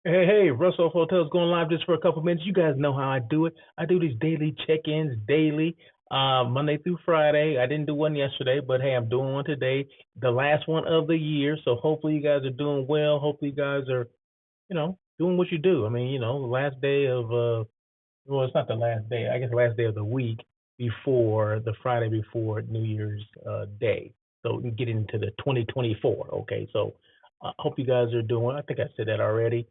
Hey, Russell Hotels going live just for a couple minutes. You guys know how I do it. I do these daily check-ins daily, Monday through Friday. I didn't do one yesterday, but hey, I'm doing one today, the last one of the year. So hopefully you guys are doing well. Hopefully you guys are, doing what you do. I mean, the last day of well, it's not the last day. I guess the last day of the week before the Friday before New Year's Day. So we get into the 2024. Okay, so I hope you guys are doing. I think I said that already.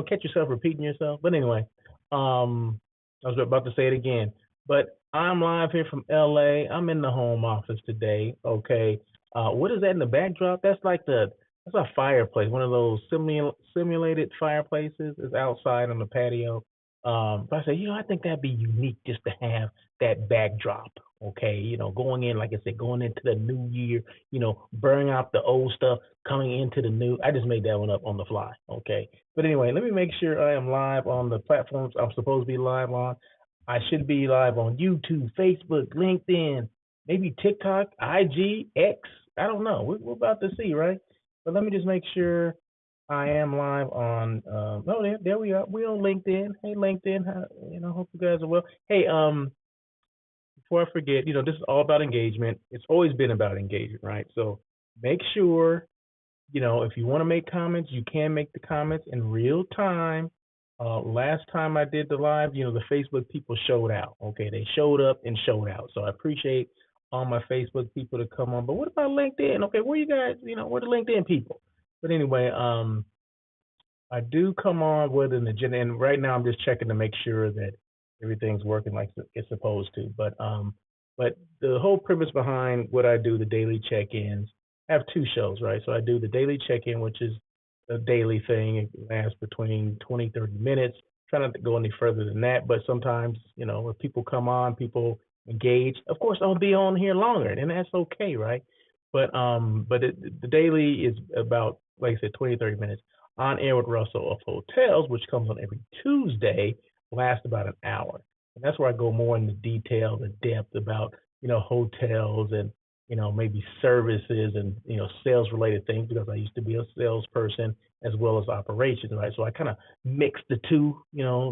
Catch yourself repeating yourself. But anyway, I was about to say it again. But I'm live here from LA. I'm in the home office today. Okay, what is that in the backdrop? That's a fireplace. One of those simulated fireplaces is outside on the patio. But I said, I think that'd be unique just to have that backdrop. Okay, going in, like I said, going into the new year, burning out the old stuff, coming into the new. I just made that one up on the fly. Okay, but anyway, let me make sure I am live on the platforms I'm supposed to be live on. I should be live on YouTube, Facebook, LinkedIn, maybe TikTok, IG, X. I don't know. We're about to see, right? But let me just make sure I am live on. Oh, there we are. We on LinkedIn. Hey, LinkedIn. Hope you guys are well. Hey, before I forget, this is all about engagement. It's always been about engagement, right? So make sure, if you want to make comments, you can make the comments in real time. Last time I did the live, the Facebook people showed out. Okay, they showed up and showed out. So I appreciate all my Facebook people to come on. But what about LinkedIn? Okay, where you guys? Where the LinkedIn people? But anyway, I do come on with an agenda, and right now I'm just checking to make sure that everything's working like it's supposed to. But the whole premise behind what I do, the daily check-ins, I have two shows, right? So I do the daily check-in, which is a daily thing. It lasts between 20, 30 minutes. Try not to go any further than that, but sometimes, if people come on, people engage. Of course, I'll be on here longer, and that's okay, right? But the daily is about, like I said, 20, 30 minutes. On Air with Russell of Hotels, which comes on every Tuesday, lasts about an hour. And that's where I go more into detail and depth about, hotels and, maybe services and, sales related things because I used to be a salesperson as well as operations, right? So I kind of mix the two,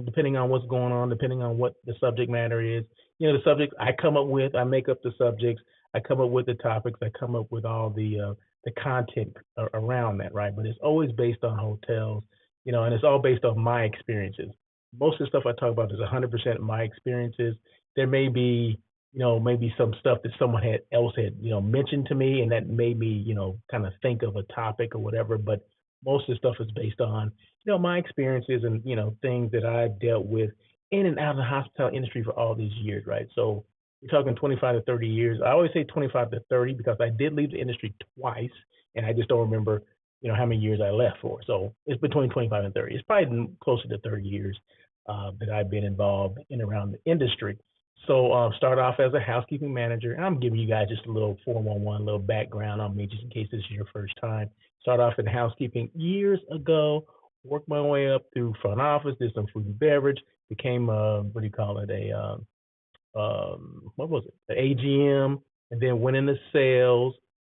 depending on what's going on, depending on what the subject matter is. The subjects I come up with, I make up the subjects, I come up with the topics, I come up with all the content around that, right? But it's always based on hotels, and it's all based off my experiences. Most of the stuff I talk about is 100% my experiences. There may be, maybe some stuff that someone else had, mentioned to me, and that made me, kind of think of a topic or whatever. But most of the stuff is based on, my experiences and, things that I dealt with in and out of the hospitality industry for all these years, right? So we're talking 25 to 30 years. I always say 25 to 30 because I did leave the industry twice, and I just don't remember, how many years I left for. So it's between 25 and 30. It's probably closer to 30 years that I've been involved in around the industry. So start off as a housekeeping manager, and I'm giving you guys just a little 411, a little background on me, just in case this is your first time. Start off in housekeeping years ago, worked my way up through front office, did some food and beverage, became what do you call it, what was it, the AGM, and then went into sales,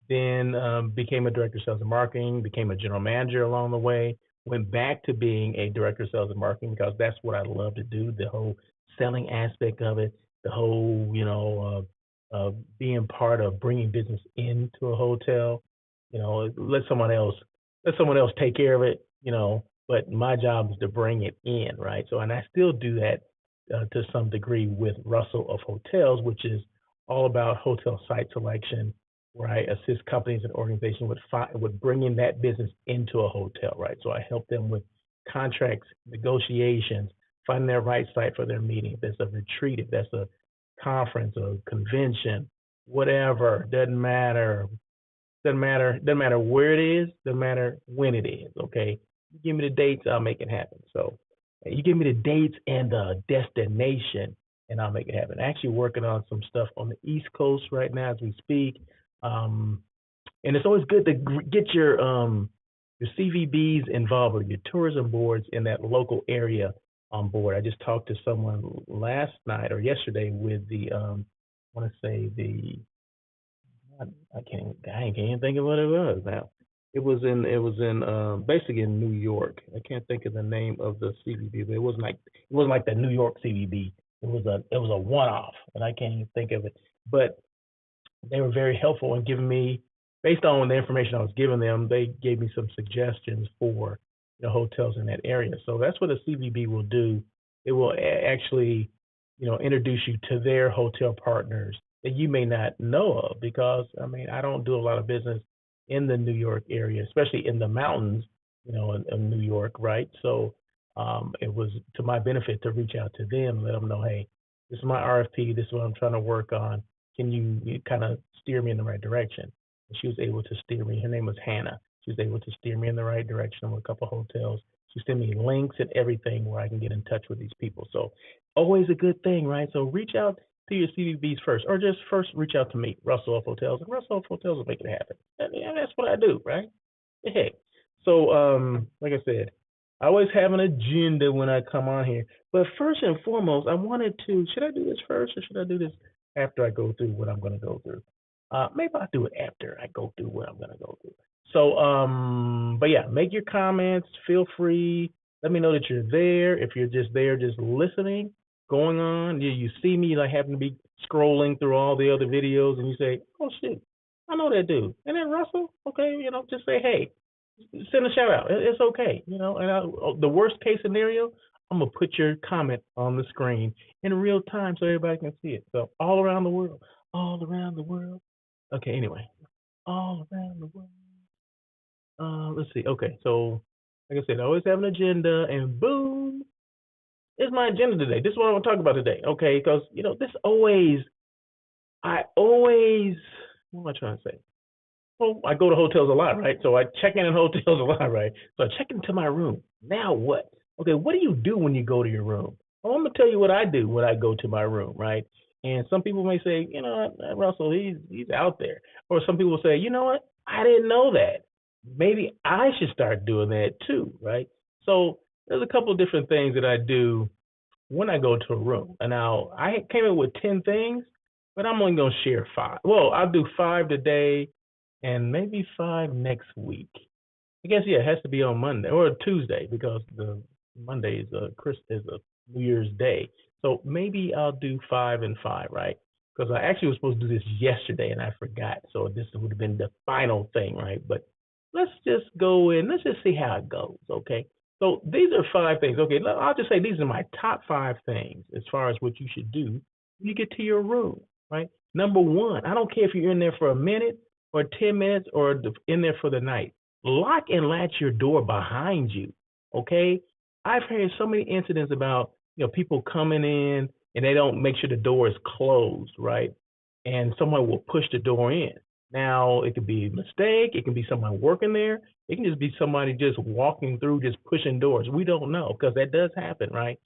then became a director of sales and marketing, became a general manager along the way, went back to being a director of sales and marketing because that's what I love to do, the whole selling aspect of it, the whole, being part of bringing business into a hotel, let someone else take care of it, but my job is to bring it in, right? So, and I still do that to some degree with Russell of Hotels, which is all about hotel site selection, where I assist companies and organizations with bringing that business into a hotel, right? So I help them with contracts, negotiations, finding their right site for their meeting. If that's a retreat, if that's a conference, a convention, whatever, doesn't matter. Doesn't matter where it is, doesn't matter when it is, okay? You give me the dates, I'll make it happen. So you give me the dates and the destination, and I'll make it happen. Actually working on some stuff on the East Coast right now as we speak. And it's always good to get your your CVBs involved, or your tourism boards in that local area on board. I just talked to someone last night or yesterday with the I want to say the I can't even think of what it was now. It was in basically in New York. I can't think of the name of the CVB, but it wasn't like the New York CVB. It was a one off, and I can't even think of it. But they were very helpful in giving me, based on the information I was giving them, they gave me some suggestions for the hotels in that area. So that's what a CVB will do. It will actually, introduce you to their hotel partners that you may not know of, because I mean, I don't do a lot of business in the New York area, especially in the mountains, in New York, right? So it was to my benefit to reach out to them and let them know, hey, this is my RFP, this is what I'm trying to work on, can you kind of steer me in the right direction? And she was able to steer me. Her name was Hannah. She was able to steer me in the right direction with a couple of hotels. She sent me links and everything where I can get in touch with these people. So always a good thing, right? So reach out to your CVBs first, or just first reach out to me, Russell of Hotels, and Russell of Hotels will make it happen. And that's what I do, right? Hey, so like I said, I always have an agenda when I come on here. But first and foremost, I wanted to, should I do this first or should I do this after I go through what I'm going to go through? Maybe I'll do it after I go through what I'm going to go through. So, but yeah, make your comments. Feel free. Let me know that you're there. If you're just there, just listening, going on, you see me like happen to be scrolling through all the other videos, and you say, "Oh shit, I know that dude." And then Russell, okay, just say, "Hey, send a shout out. It's okay, And the worst case scenario, I'm gonna put your comment on the screen in real time so everybody can see it. So all around the world, all around the world. Okay, anyway, all around the world. Let's see. Okay, so like I said, I always have an agenda, and boom, it's my agenda today. This is what I want to talk about today. Okay, because I always, what am I trying to say? Well, I go to hotels a lot, right? So I check in hotels a lot, right? So I check into my room. Now what? Okay, what do you do when you go to your room? Well, I'm gonna tell you what I do when I go to my room, right? And some people may say, Russell, he's out there. Or some people say, you know what? I didn't know that. Maybe I should start doing that too, right? So there's a couple of different things that I do when I go to a room. And now I came up with 10 things, but I'm only going to share five. Well, I'll do five today and maybe five next week. I guess, yeah, it has to be on Monday or Tuesday because the Monday is a New Year's Day. So maybe I'll do 5 and 5, right? Because I actually was supposed to do this yesterday and I forgot. So this would have been the final thing, right? But let's just go in. Let's just see how it goes, okay? So these are 5 things. Okay, I'll just say these are my top 5 things as far as what you should do when you get to your room, right? Number one, I don't care if you're in there for a minute or 10 minutes or in there for the night. Lock and latch your door behind you, okay? I've heard so many incidents about, people coming in and they don't make sure the door is closed, right? And someone will push the door in. Now, it could be a mistake. It can be someone working there. It can just be somebody just walking through, just pushing doors. We don't know because that does happen, right?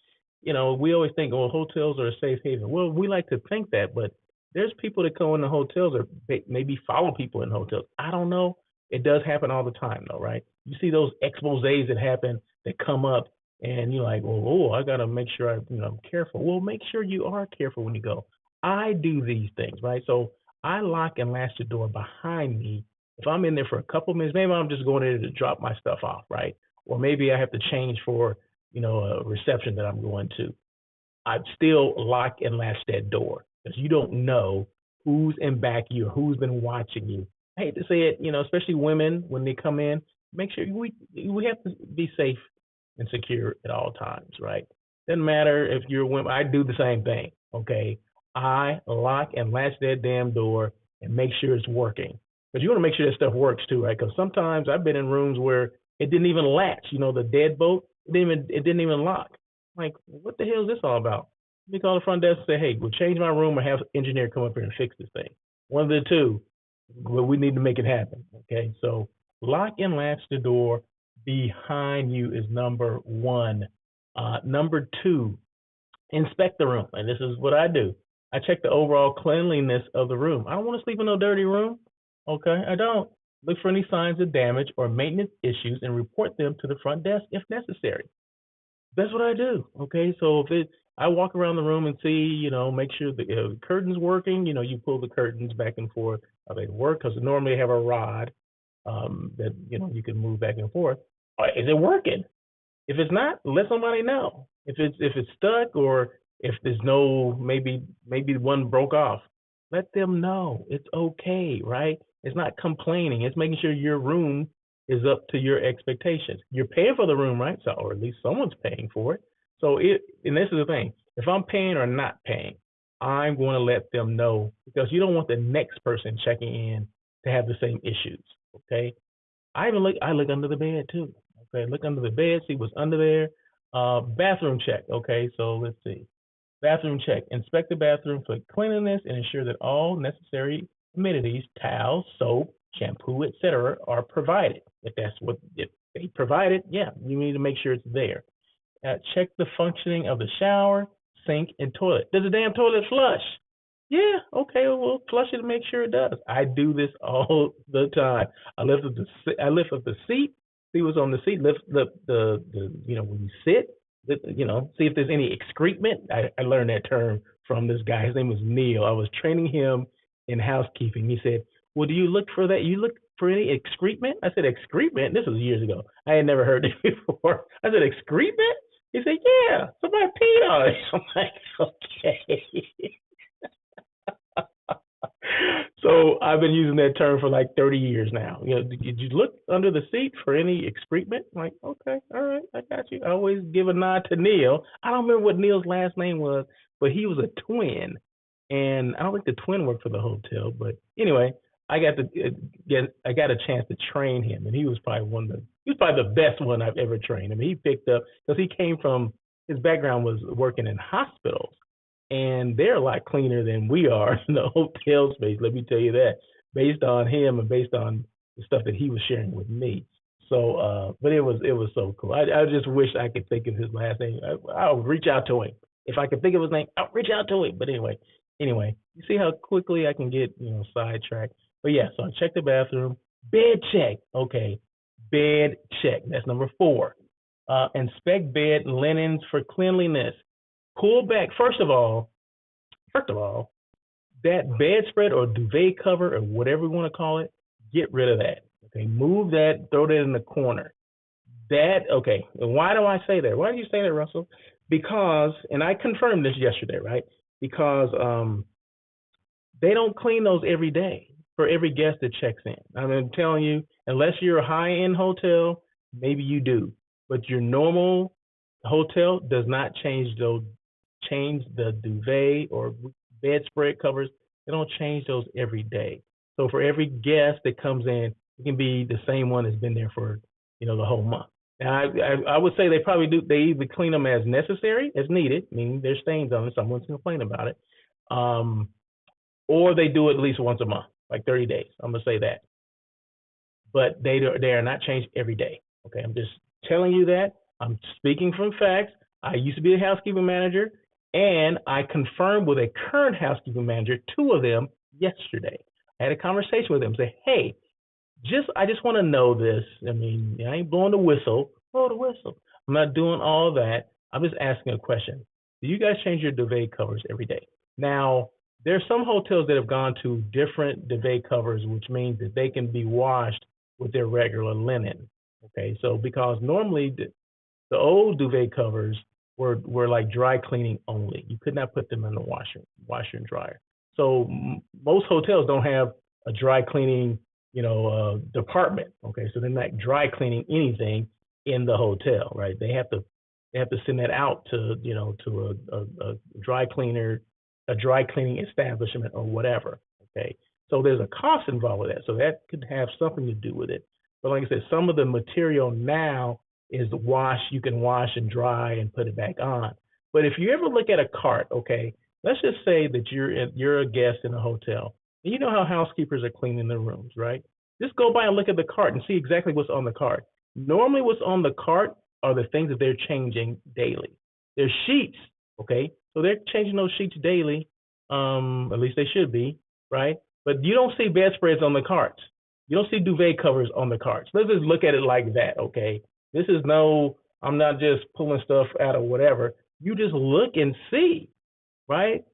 We always think, oh, hotels are a safe haven. Well, we like to think that, but there's people that go into hotels or maybe follow people in hotels. I don't know. It does happen all the time, though, right? You see those exposés that happen that come up, and you're like, oh, I got to make sure I'm careful. Well, make sure you are careful when you go. I do these things, right? So I lock and latch the door behind me. If I'm in there for a couple minutes, maybe I'm just going in to drop my stuff off, right? Or maybe I have to change for, a reception that I'm going to. I'd still lock and latch that door because you don't know who's in back of you or who's been watching you. I hate to say it, especially women when they come in, make sure we have to be safe and secure at all times, right? Doesn't matter if you're a woman. I do the same thing. Okay, I lock and latch that damn door and make sure it's working. But you want to make sure that stuff works too, right? Because sometimes I've been in rooms where it didn't even latch. The deadbolt, it didn't even lock. Like, what the hell is this all about? Let me call the front desk and say, hey, we'll change my room or have an engineer come up here and fix this thing. One of the two, but we need to make it happen. Okay, so lock and latch the door behind you is number one. Number two, inspect the room. And this is what I do. I check the overall cleanliness of the room. I don't want to sleep in no dirty room. Okay, I don't. Look for any signs of damage or maintenance issues and report them to the front desk if necessary. That's what I do. Okay, so I walk around the room and see, make sure the curtains working. You pull the curtains back and forth. Are they work? Because normally they have a rod that you can move back and forth. Is it working? If it's not, let somebody know. If it's stuck or if there's no maybe one broke off, let them know. It's okay, right? It's not complaining. It's making sure your room is up to your expectations. You're paying for the room, right? So, or at least someone's paying for it. So and this is the thing. If I'm paying or not paying, I'm going to let them know because you don't want the next person checking in to have the same issues. Okay. I look under the bed too. Okay, look under the bed, see what's under there. Bathroom check. Okay, so let's see. Bathroom check. Inspect the bathroom for cleanliness and ensure that all necessary amenities, towels, soap, shampoo, etc., are provided. If they provide it, yeah, you need to make sure it's there. Check the functioning of the shower, sink, and toilet. Does the damn toilet flush? Yeah, okay, well, we'll flush it and make sure it does. I do this all the time. I lift up the seat, see what's on the seat, lift the when you sit, see if there's any excrement. I learned that term from this guy. His name was Neil. I was training him in housekeeping. He said, "Well, do you look for that? You look for any excrement?" I said, "Excrement?" This was years ago. I had never heard it before. I said, "Excrement?" He said, "Yeah, somebody peed on it." I'm like, okay. So I've been using that term for like 30 years now. Did you look under the seat for any excrement? I'm like, okay, all right, I got you. I always give a nod to Neil. I don't remember what Neil's last name was, but he was a twin, and I don't think the twin worked for the hotel. But anyway, I got a chance to train him, and he was probably the best one I've ever trained. I mean, he picked up because he came from his background was working in hospitals and they're a lot cleaner than we are in the hotel space. Let me tell you that, based on him and based on the stuff that he was sharing with me. So, but it was so cool. I just wish I could think of his last name. I'll reach out to him if I could think of his name. I'll reach out to him. But anyway, you see how quickly I can get sidetracked. But yeah, so I checked the bathroom, bed check. Okay, bed check. That's number 4. Inspect bed linens for cleanliness. Pull back first of all, that bedspread or duvet cover or whatever you want to call it, get rid of that. Okay, move that, throw that in the corner. Okay. And why do I say that? Why do you say that, Russell? Because, and I confirmed this yesterday, right? Because they don't clean those every day for every guest that checks in. I'm telling you, unless you're a high-end hotel, maybe you do, but your normal hotel does not change the duvet or bedspread covers. They don't change those every day. So for every guest that comes in, it can be the same one that's been there for the whole month. Now I would say they probably do. They either clean them as necessary, as needed, meaning there's stains on it, someone's complaining about it, or they do it at least once a month, like 30 days. I'm gonna say that, but they are not changed every day. Okay, I'm just telling you that. I'm speaking from facts. I used to be a housekeeping manager, and I confirmed with a current housekeeping manager, 2 of them, yesterday. I had a conversation with them, say, hey, I just want to know this. I mean, I ain't blowing the whistle. Blow the whistle. I'm not doing all that. I'm just asking a question. Do you guys change your duvet covers every day? Now, there are some hotels that have gone to different duvet covers, which means that they can be washed with their regular linen. Okay, so because normally the old duvet covers were like dry cleaning only. You could not put them in the washer and dryer. So most hotels don't have a dry cleaning, department. Okay, so they're not dry cleaning anything in the hotel, right? They have to send that out to a dry cleaner, a dry cleaning establishment or whatever. Okay, so there's a cost involved with that. So that could have something to do with it. But like I said, some of the material now is you can wash and dry and put it back on. But if you ever look at a cart, okay, let's just say that you're a guest in a hotel. And you know how housekeepers are cleaning their rooms, right? Just go by and look at the cart and see exactly what's on the cart. Normally what's on the cart are the things that they're changing daily. They're sheets, okay? So they're changing those sheets daily. At least they should be, right? But you don't see bedspreads on the carts. You don't see duvet covers on the carts. Let's just look at it like that, okay? This is no, I'm not just pulling stuff out of whatever. You just look and see, right?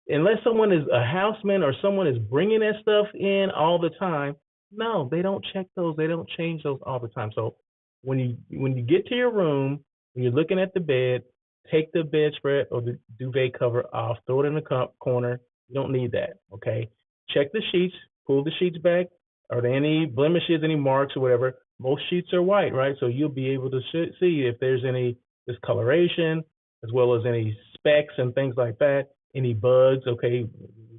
Unless someone is a houseman or someone is bringing that stuff in all the time, no, they don't check those. They don't change those all the time. So when you get to your room, when you're looking at the bed, take the bedspread or the duvet cover off, throw it in the corner. You don't need that. Okay. Check the sheets. Pull the sheets back. Are there any blemishes, any marks, or whatever? Most sheets are white, right? So you'll be able to see if there's any discoloration, as well as any specks and things like that. Any bugs, okay,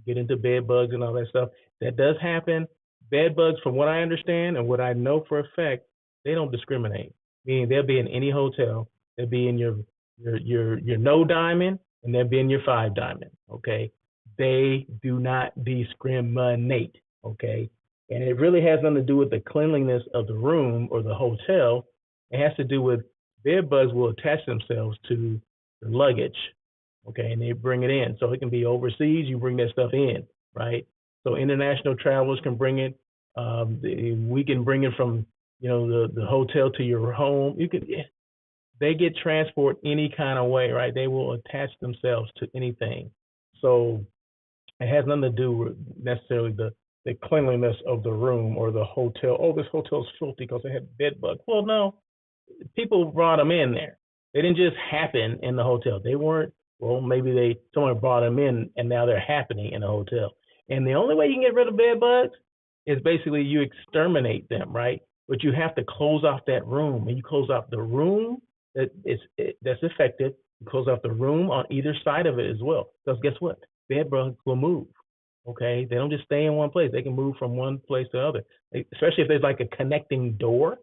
get into bed bugs and all that stuff. That does happen. Bed bugs, from what I understand and what I know for a fact, they don't discriminate. Meaning they'll be in any hotel. They'll be in your no diamond and they'll be in your five diamond. Okay. They do not discriminate. Okay. And it really has nothing to do with the cleanliness of the room or the hotel. It has to do with bed bugs will attach themselves to the luggage, okay, and they bring it in. So it can be overseas, you bring that stuff in, right? So international travelers can bring it. We can bring it from, the hotel to your home. They get transport any kind of way, right? They will attach themselves to anything. So it has nothing to do with necessarily the cleanliness of the room or the hotel. Oh, this hotel's filthy because they had bed bugs. Well, no, people brought them in there. They didn't just happen in the hotel. They weren't. Well, maybe someone brought them in and now they're happening in a hotel. And the only way you can get rid of bed bugs is basically you exterminate them, right? But you have to close off that room, and you close off the room that's affected. You close off the room on either side of it as well. Because guess what? Bed bugs will move. Okay, they don't just stay in one place. They can move from one place to the other, especially if there's like a connecting door,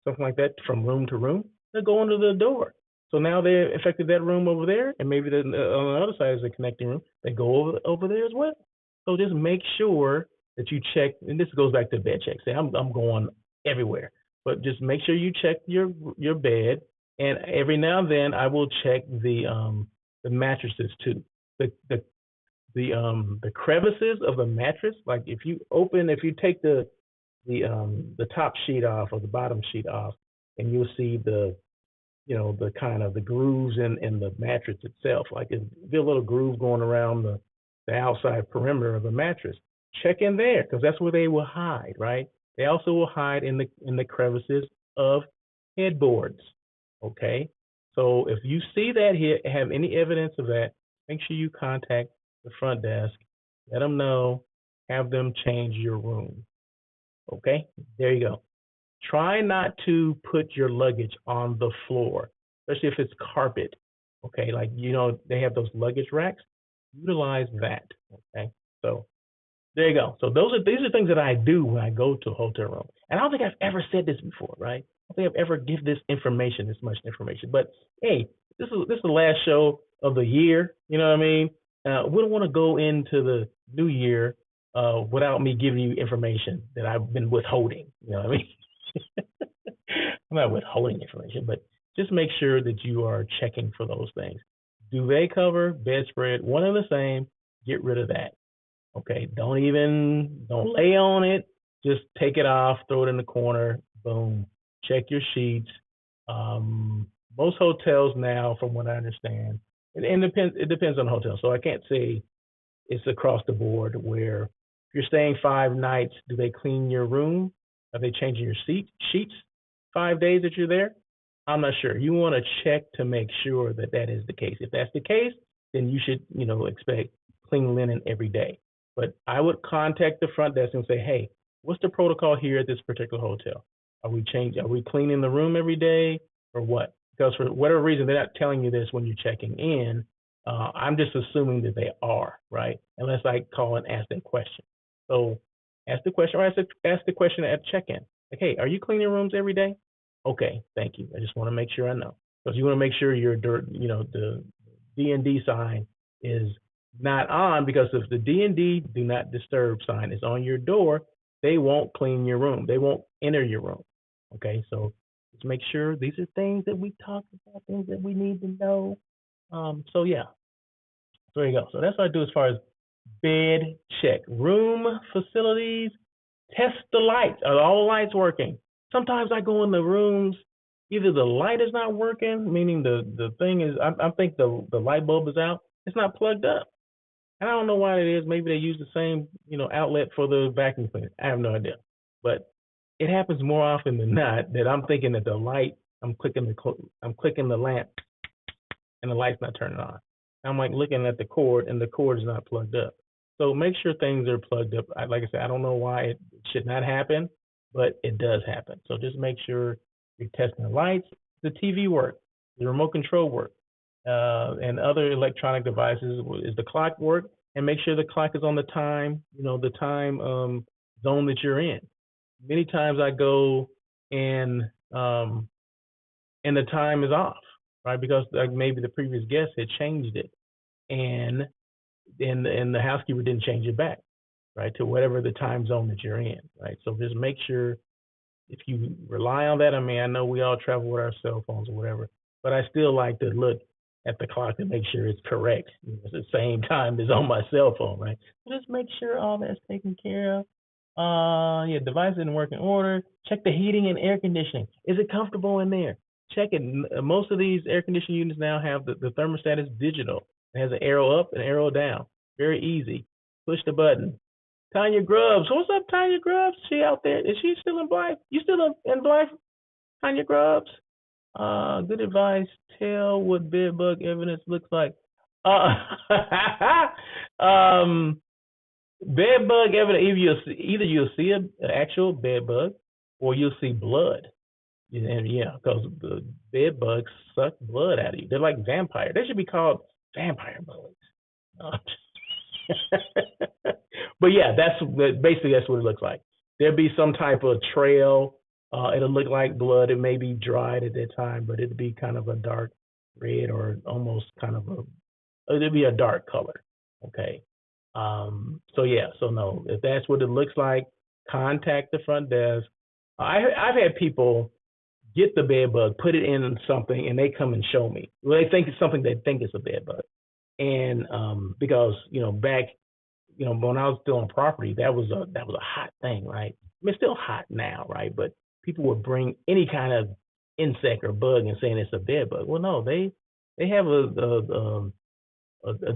something like that, from room to room. They'll go under the door. So now they affected that room over there, and maybe on the other side is a connecting room. They go over there as well. So just make sure that you check, and this goes back to bed checks. See, I'm going everywhere, but just make sure you check your bed, and every now and then I will check the mattresses too. The crevices of the mattress, like if you take the top sheet off or the bottom sheet off, and you'll see the kind of the grooves in the mattress itself. Like if be a little groove going around the outside perimeter of the mattress. Check in there because that's where they will hide, right? They also will hide in the crevices of headboards. Okay, so if you see that here, have any evidence of that, make sure you contact the front desk, let them know, have them change your room. Okay, there you go. Try not to put your luggage on the floor, especially if it's carpet. Okay, like they have those luggage racks. Utilize that. Okay, so there you go. So these are things that I do when I go to a hotel room. And I don't think I've ever said this before, right? I don't think I've ever give this much information. But hey, this is the last show of the year. You know what I mean? We don't want to go into the new year without me giving you information that I've been withholding. You know what I mean? I'm not withholding information, but just make sure that you are checking for those things. Duvet cover, bedspread, one and the same. Get rid of that. Okay, don't lay on it. Just take it off, throw it in the corner. Boom. Check your sheets. Most hotels now, from what I understand, it depends on the hotel. So I can't say it's across the board where if you're staying 5 nights, do they clean your room? Are they changing your sheets 5 days that you're there? I'm not sure. You want to check to make sure that is the case. If that's the case, then you should, expect clean linen every day. But I would contact the front desk and say, hey, what's the protocol here at this particular hotel? Are we cleaning the room every day or what? Because for whatever reason, they're not telling you this when you're checking in. I'm just assuming that they are, right? Unless I call and ask that question. So ask the question, or ask the question at check-in. Like, hey, are you cleaning rooms every day? Okay, thank you. I just want to make sure I know. Because you want to make sure the D&D sign is not on, because if the D&D do not disturb sign is on your door, they won't clean your room. They won't enter your room. Okay, so just make sure these are things that we talked about, things that we need to know. So yeah, there you go. So that's what I do as far as bed check. Room facilities, Test the lights. Are all the lights working? Sometimes I go in the rooms, either the light is not working, meaning the thing is, I think the light bulb is out. It's not plugged up. And I don't know why it is. Maybe they use the same, outlet for the vacuum cleaner. I have no idea. But it happens more often than not that I'm thinking that the light, I'm clicking the lamp, and the light's not turning on. I'm like looking at the cord, and the cord is not plugged up. So make sure things are plugged up. Like I said, I don't know why it should not happen, but it does happen. So just make sure you're testing the lights, the TV work, the remote control work, and other electronic devices. Is the clock work? And make sure the clock is on the time, the time zone that you're in. Many times I go and the time is off, right? Because maybe the previous guest had changed it, and the housekeeper didn't change it back, right, to whatever the time zone that you're in, right? So just make sure, if you rely on that. I mean, I know we all travel with our cell phones or whatever, but I still like to look at the clock and make sure it's correct. It's the same time as on my cell phone, right? So just make sure all that's taken care of. Yeah, device in working order. Check the heating and air conditioning. Is it comfortable in there? Check it. Most of these air conditioning units now have the thermostat is digital. It has an arrow up and arrow down. Very easy. Push the button. Tanya Grubbs. What's up, Tanya Grubbs? She out there? Is she still in Blythe? You still in Blythe, Tanya Grubbs? Good advice. Tell what bed bug evidence looks like. Uh, um, Bed bug evidence. Either you'll see an actual bed bug, or you'll see blood. And yeah, because the bed bugs suck blood out of you. They're like vampires. They should be called vampire bugs. But yeah, that's basically that's what it looks like. There'll be some type of trail. It'll look like blood. It may be dried at that time, but it'll be kind of a dark red, or almost kind of it'll be a dark color. Okay. So yeah, so no, if that's what it looks like, contact the front desk. I've had people get the bed bug, put it in something, and they come and show me. Well, they think it's something, they think it's a bed bug. And because back, when I was still on property, that was a hot thing, right? I mean, it's still hot now, right? But people would bring any kind of insect or bug and saying it's a bed bug. Well, no, they have a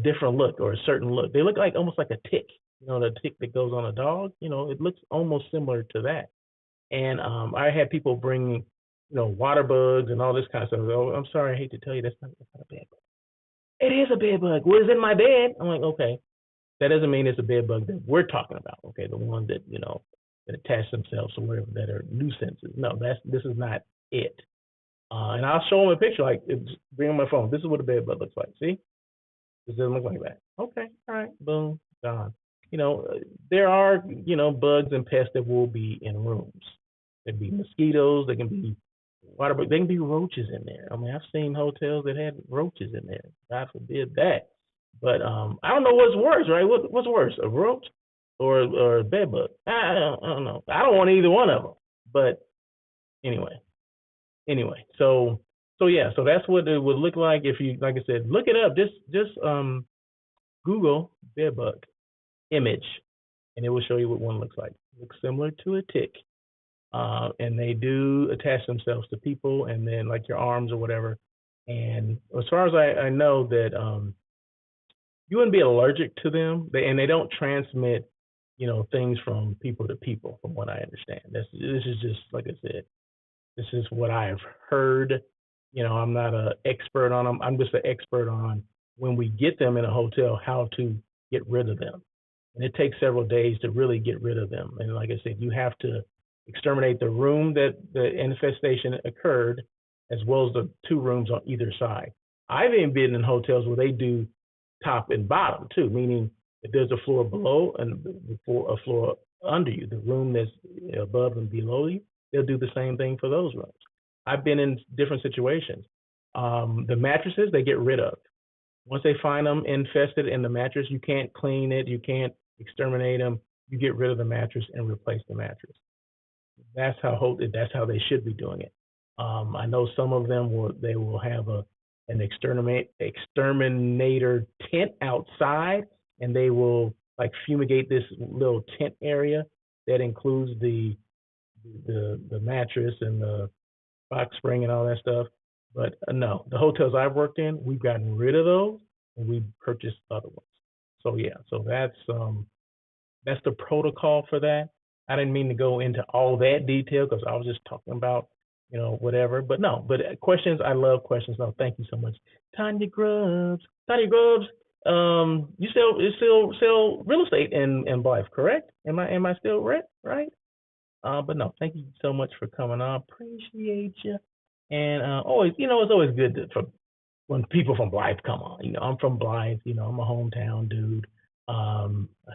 different look, or a certain look. They look like almost like a tick, the tick that goes on a dog. It looks almost similar to that. And I had people bring, water bugs and all this kind of stuff. Oh, I'm sorry, I hate to tell you, that's not a bed bug. It is a bed bug. Well, it's in my bed. I'm like, okay, that doesn't mean it's a bed bug that we're talking about. Okay, the ones that that attach themselves or whatever, that are nuisances. No, this is not it. And I'll show them a picture, like, bring on my phone. This is what a bed bug looks like. See, this doesn't look like that. Okay, all right, boom, gone. There are bugs and pests that will be in rooms. There can be mosquitoes. There can be water bugs. There can be roaches in there. I mean, I've seen hotels that had roaches in there. God forbid that. But I don't know what's worse, right? What's worse, a roach or a bed bug? I don't know. I don't want either one of them. But anyway, so yeah, so that's what it would look like if you, like I said, look it up. Just Google bed bug image, and it will show you what one looks like. It looks similar to a tick, and they do attach themselves to people, and then like your arms or whatever. And as far as I know, that you wouldn't be allergic to them, and they don't transmit, things from people to people, from what I understand. This is just, like I said, this is what I've heard. I'm not an expert on them. I'm just an expert on, when we get them in a hotel, how to get rid of them. And it takes several days to really get rid of them. And like I said, you have to exterminate the room that the infestation occurred, as well as the two rooms on either side. I've even been in hotels where they do top and bottom too, meaning if there's a floor below and a floor under you, the room that's above and below you, they'll do the same thing for those rooms. I've been in different situations. The mattresses, they get rid of. Once they find them infested in the mattress, you can't clean it, you can't exterminate them. You get rid of the mattress and replace the mattress. That's how they should be doing it. I know some of them will have an exterminator tent outside, and they will like fumigate this little tent area, that includes the mattress and the box spring and all that stuff. But no, the hotels I've worked in, we've gotten rid of those and we purchased other ones. So yeah, so that's the protocol for that. I didn't mean to go into all that detail because I was just talking about, whatever. But no, but questions, I love questions. No, thank you so much. Tanya Grubbs. Tanya Grubbs, you still sell real estate in Blythe, correct? Am I still right? But no, thank you so much for coming on. Appreciate you. And always, it's always good for when people from Blythe come on. I'm from Blythe. I'm a hometown dude. I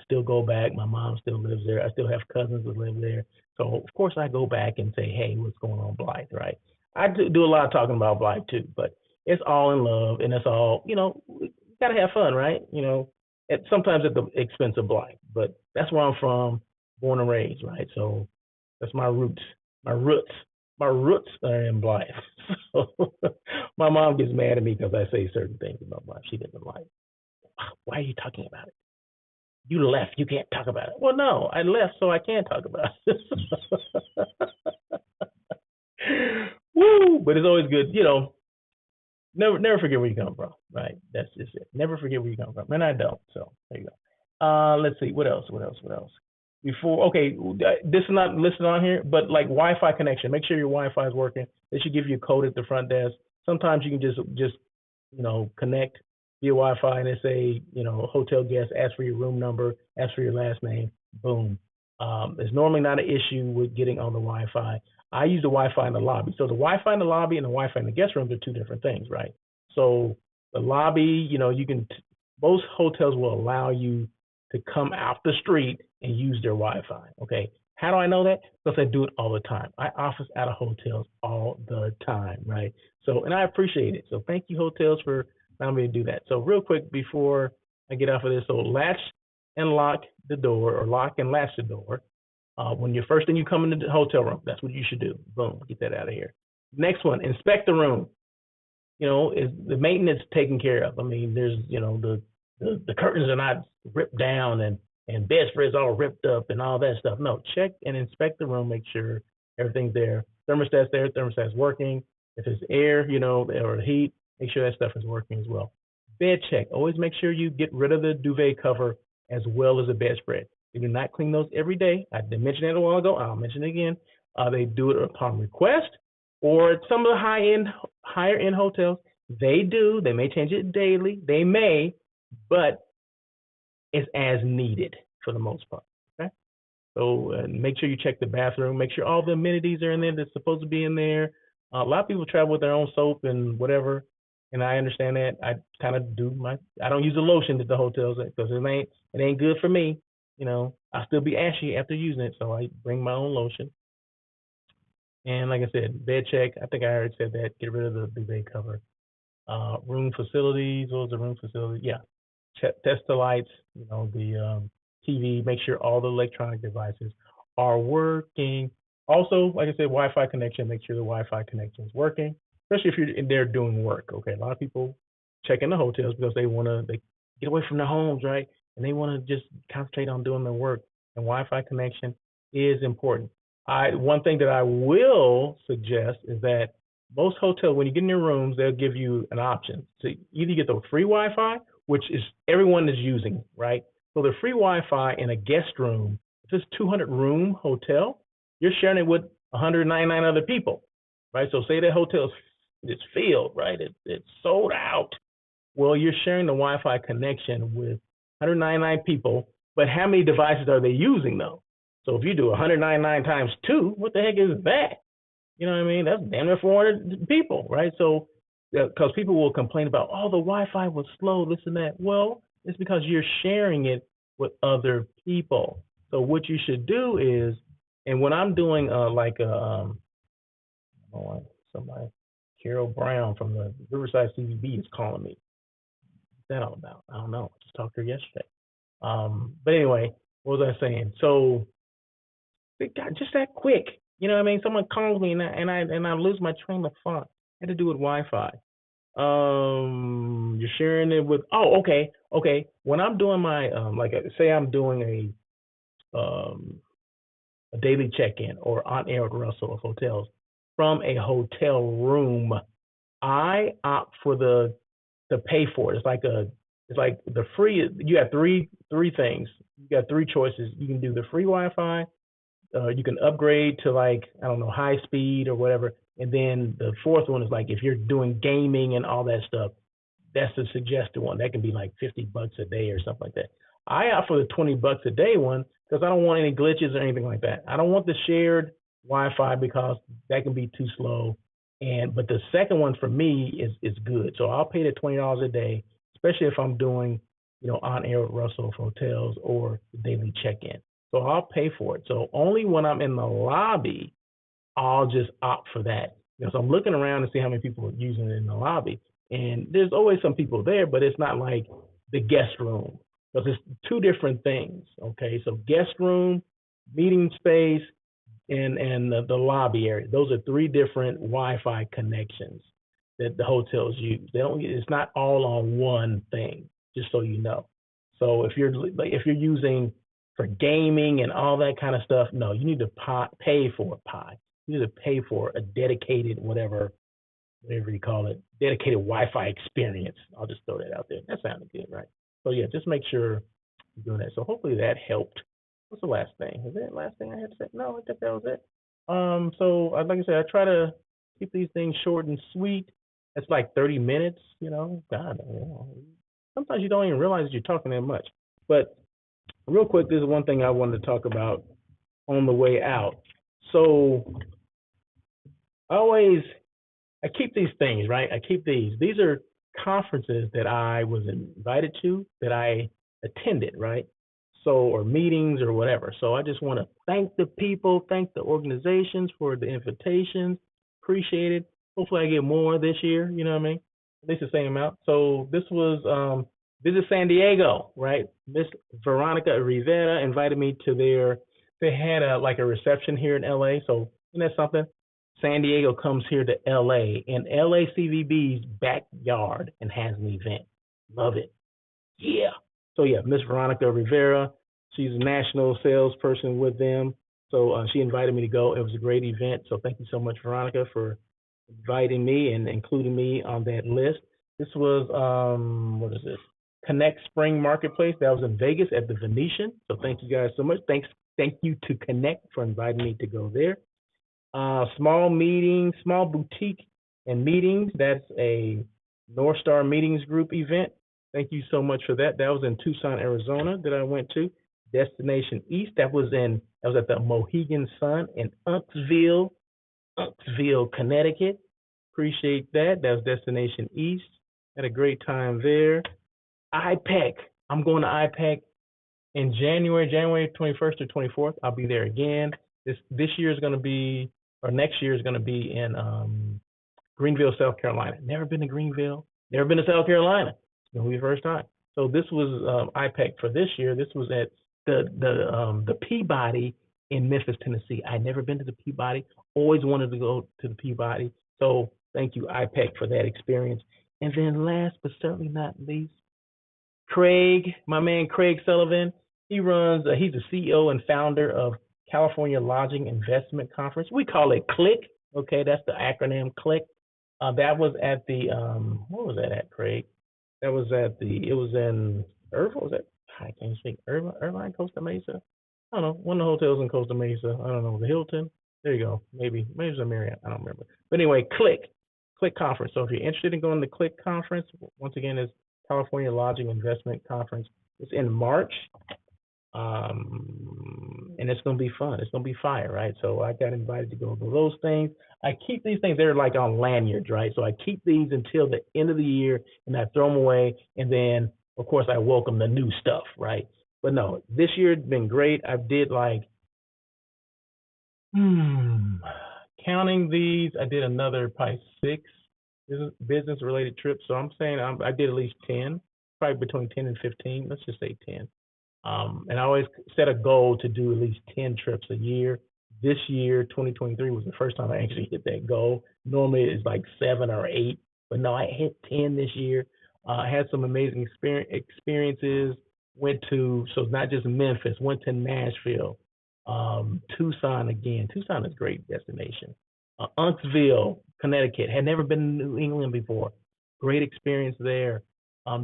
still go back. My mom still lives there. I still have cousins that live there. So of course I go back and say, hey, what's going on Blythe, right? I do a lot of talking about Blythe too, but it's all in love and it's all, we gotta have fun, right? Sometimes at the expense of Blythe, but that's where I'm from, born and raised, right? So that's my roots. My roots. My roots are in Blythe. So my mom gets mad at me because I say certain things about Blythe she doesn't like. Why are you talking about it? You left. You can't talk about it. Well, no, I left, so I can talk about it. Woo! But it's always good, never forget where you come from, right? That's just it. Never forget where you come from, and I don't. So there you go. Let's see. What else? Before, okay, this is not listed on here, but like Wi-Fi connection. Make sure your Wi-Fi is working. They should give you a code at the front desk. Sometimes you can just connect via Wi-Fi and they say, hotel guest, ask for your room number, ask for your last name, boom. It's normally not an issue with getting on the Wi-Fi. I use the Wi-Fi in the lobby. So the Wi-Fi in the lobby and the Wi-Fi in the guest rooms are two different things, right? So the lobby, most hotels will allow you to come out the street and use their Wi-Fi. Okay. How do I know that? Because I do it all the time. I office out of hotels all the time, right? So, and I appreciate it. So thank you, hotels, for allowing me to do that. So real quick before I get off of this, so latch and lock the door, or lock and latch the door. When you're first thing you come into the hotel room, that's what you should do. Boom, get that out of here. Next one, inspect the room. Is the maintenance taken care of? I mean, there's, the curtains are not ripped down and bedspreads all ripped up and all that stuff. No, check and inspect the room, make sure everything's there. Thermostat's there, thermostat's working. If it's air, or heat, make sure that stuff is working as well. Bed check. Always make sure you get rid of the duvet cover as well as the bedspread. You do not clean those every day. I did mention it a while ago. I'll mention it again. They do it upon request, or at some of the higher end hotels, they do. They may change it daily. They may, but it's as needed for the most part. Okay. So make sure you check the bathroom. Make sure all the amenities are in there that's supposed to be in there. A lot of people travel with their own soap and whatever, and I understand that. I kind of I don't use the lotion at the hotels because it ain't good for me. I'll still be ashy after using it, so I bring my own lotion. And like I said, bed check. I think I already said that. Get rid of the duvet cover. Room facilities. What was the room facility? Yeah. Test the lights. The TV. Make sure all the electronic devices are working. Also, like I said, Wi-Fi connection. Make sure the Wi-Fi connection is working, especially if you're in there doing work. Okay, a lot of people check in the hotels because they get away from their homes, right? And they want to just concentrate on doing their work. And Wi-Fi connection is important. One thing that I will suggest is that most hotels, when you get in your rooms, they'll give you an option. So either you get the free Wi-Fi, which is everyone is using, right? So the free Wi-Fi in a guest room, if it's 200 room hotel, you're sharing it with 199 other people, right? So say that hotel is filled, right? It's sold out. Well, you're sharing the Wi-Fi connection with 199 people, but how many devices are they using though? So if you do 199 times 2, what the heck is that? You know what I mean? That's damn near 400 people, right? So, because people will complain about, oh, the Wi-Fi was slow, this and that. Well, it's because you're sharing it with other people. So what you should do is, and when I'm doing somebody, Carol Brown from the Riverside CVB is calling me. What's that all about? I don't know. I just talked to her yesterday. But anyway, what was I saying? So it got just that quick. You know what I mean? Someone calls me and I lose my train of thought. I had to do with Wi-Fi. You're sharing it with. Oh, okay. When I'm doing my say I'm doing a a daily check-in or on air with Russell of hotels from a hotel room. I opt for the to pay for it. It's like the free. You have three things. You got three choices. You can do the free Wi-Fi. You can upgrade to like I don't know high speed or whatever. And then the fourth one is like if you're doing gaming and all that stuff, that's the suggested one. That can be like $50 a day or something like that. I opt for the $20 a day one because I don't want any glitches or anything like that. I don't want the shared Wi-Fi because that can be too slow. And but the second one for me is good. So I'll pay the $20 a day, especially if I'm doing on air with Russell for hotels or the daily check-in. So I'll pay for it. So only when I'm in the lobby I'll just opt for that. So I'm looking around to see how many people are using it in the lobby, and there's always some people there, but it's not like the guest room because it's two different things. Okay, so guest room, meeting space, and the lobby area. Those are three different Wi-Fi connections that the hotels use. They don't. It's not all on one thing. Just so you know. So if you're using for gaming and all that kind of stuff, no, you need to pay for a pie. You need to pay for a dedicated whatever you call it, dedicated Wi-Fi experience. I'll just throw that out there. That sounded good, right? So yeah, just make sure you're doing that. So hopefully that helped. What's the last thing? Is that the last thing I had to say? No, I think that was it. So like I said, I try to keep these things short and sweet. It's like 30 minutes, God, sometimes you don't even realize you're talking that much. But real quick, this is one thing I wanted to talk about on the way out. So I always I keep these things, right? I keep these. These are conferences that I was invited to that I attended, right? So or meetings or whatever. So I just want to thank the people, thank the organizations for the invitations. Appreciate it. Hopefully I get more this year, you know what I mean? At least the same amount. So this was Visit San Diego, right? Miss Veronica Rivera invited me to they had a reception here in LA. So isn't that something? San Diego comes here to LA in LACVB's backyard and has an event. Love it. Yeah. So yeah, Miss Veronica Rivera, she's a national salesperson with them. So she invited me to go. It was a great event. So thank you so much, Veronica, for inviting me and including me on that list. This was what is this? Connect Spring Marketplace. That was in Vegas at the Venetian. So thank you guys so much. Thank you to Connect for inviting me to go there. Small meetings, small boutique and meetings. That's a North Star Meetings Group event. Thank you so much for that. That was in Tucson, Arizona that I went to. Destination East. That was at the Mohegan Sun in Unksville, Connecticut. Appreciate that. That was Destination East. Had a great time there. IPEC. I'm going to IPEC in January 21st or 24th. I'll be there again. This year is going to be, or next year is going to be in Greenville, South Carolina. Never been to Greenville. Never been to South Carolina. It's going to be the first time. So this was IPEC for this year. This was at the Peabody in Memphis, Tennessee. I'd never been to the Peabody. Always wanted to go to the Peabody. So thank you, IPEC, for that experience. And then last but certainly not least, Craig, my man Craig Sullivan. He's the CEO and founder of California Lodging Investment Conference. We call it CLIC. Okay, that's the acronym CLIC. That was at the what was that at, Craig? It was in Irvine. Was that I can't speak Irvine, Costa Mesa. I don't know. One of the hotels in Costa Mesa. I don't know, the Hilton. There you go. Maybe it's a Marriott. I don't remember. But anyway, CLIC conference. So if you're interested in going to the CLIC conference, once again, it's California Lodging Investment Conference. It's in March. And it's going to be fun. It's going to be fire, right? So I got invited to go to those things. I keep these things, they're like on lanyards, right? So I keep these until the end of the year and I throw them away. And then, of course, I welcome the new stuff, right? But no, this year has been great. I did counting these, I did another probably 6 business related trips. So I'm saying I did at least 10, probably between 10 and 15. Let's just say 10. And I always set a goal to do at least 10 trips a year. This year, 2023, was the first time I actually hit that goal. Normally it's like 7 or 8, but no, I hit 10 this year. I had some amazing experiences. So it's not just Memphis, went to Nashville, Tucson again. Tucson is a great destination. Unksville, Connecticut. Had never been to New England before. Great experience there.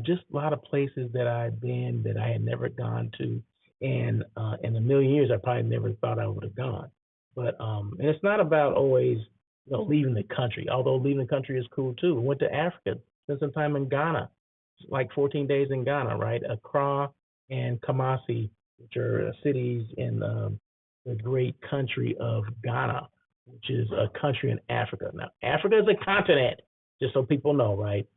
Just a lot of places that I've been that I had never gone to, and in a million years I probably never thought I would have gone. But and it's not about always leaving the country. Although leaving the country is cool too. We went to Africa, spent some time in Ghana, like 14 days in Ghana, right? Accra and Kumasi, which are cities in the great country of Ghana, which is a country in Africa. Now, Africa is a continent, just so people know, right?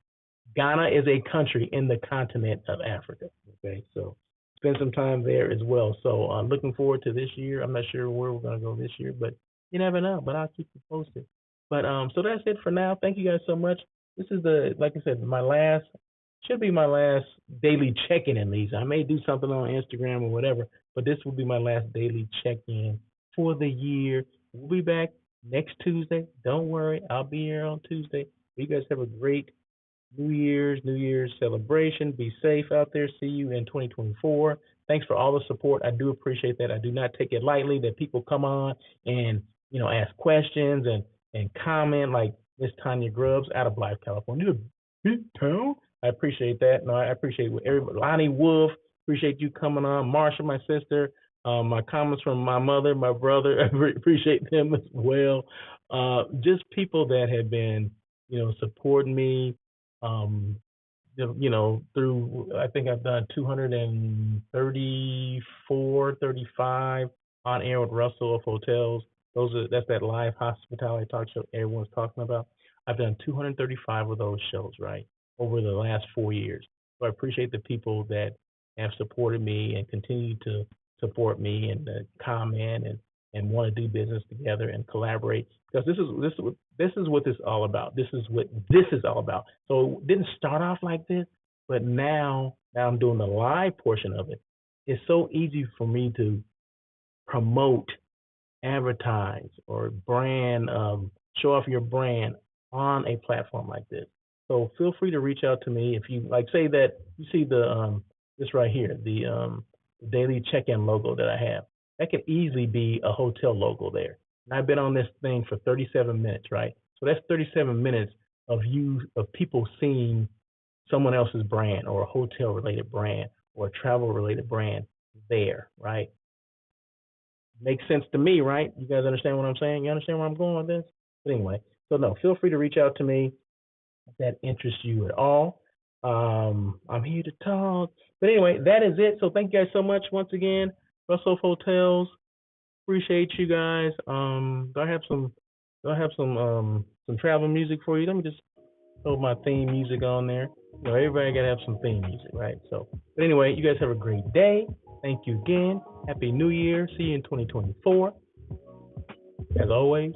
Ghana is a country in the continent of Africa. Okay, so spend some time there as well. So looking forward to this year. I'm not sure where we're gonna go this year, but you never know. But I'll keep you posted. But so that's it for now. Thank you guys so much. This is like I said, my last should be my last daily check-in at least. I may do something on Instagram or whatever, but this will be my last daily check-in for the year. We'll be back next Tuesday. Don't worry, I'll be here on Tuesday. You guys have a great New Year's celebration. Be safe out there. See you in 2024. Thanks for all the support. I do appreciate that. I do not take it lightly that people come on and ask questions and comment like Miss Tanya Grubbs out of Blythe, California. Big town. I appreciate that. No, I appreciate what everybody. Lonnie Wolf, appreciate you coming on. Marsha, my sister. My comments from my mother, my brother. I appreciate them as well. Just people that have been, supporting me. Through I think I've done 234, 35 on air with Russell of Hotels. That's that live hospitality talk show everyone's talking about. I've done 235 of those shows, right, over the last 4 years. So I appreciate the people that have supported me and continue to support me and comment and want to do business together and collaborate, because this is what this is all about. This is what this is all about. So it didn't start off like this, but now I'm doing the live portion of it. It's so easy for me to promote, advertise, or brand, show off your brand on a platform like this. So feel free to reach out to me if you like. Say that you see the this right here, the daily check-in logo that I have. That could easily be a hotel logo there. And I've been on this thing for 37 minutes, right? So that's 37 minutes of people seeing someone else's brand or a hotel related brand or a travel related brand there, right? Makes sense to me, right? You guys understand what I'm saying? You understand where I'm going with this? But anyway, so no, feel free to reach out to me if that interests you at all. I'm here to talk. But anyway, that is it. So thank you guys so much once again. Russell Hotels. Appreciate you guys. Do I have some travel music for you? Let me just throw my theme music on there. Everybody gotta have some theme music, right? So, but anyway, you guys have a great day. Thank you again. Happy New Year. See you in 2024. As always,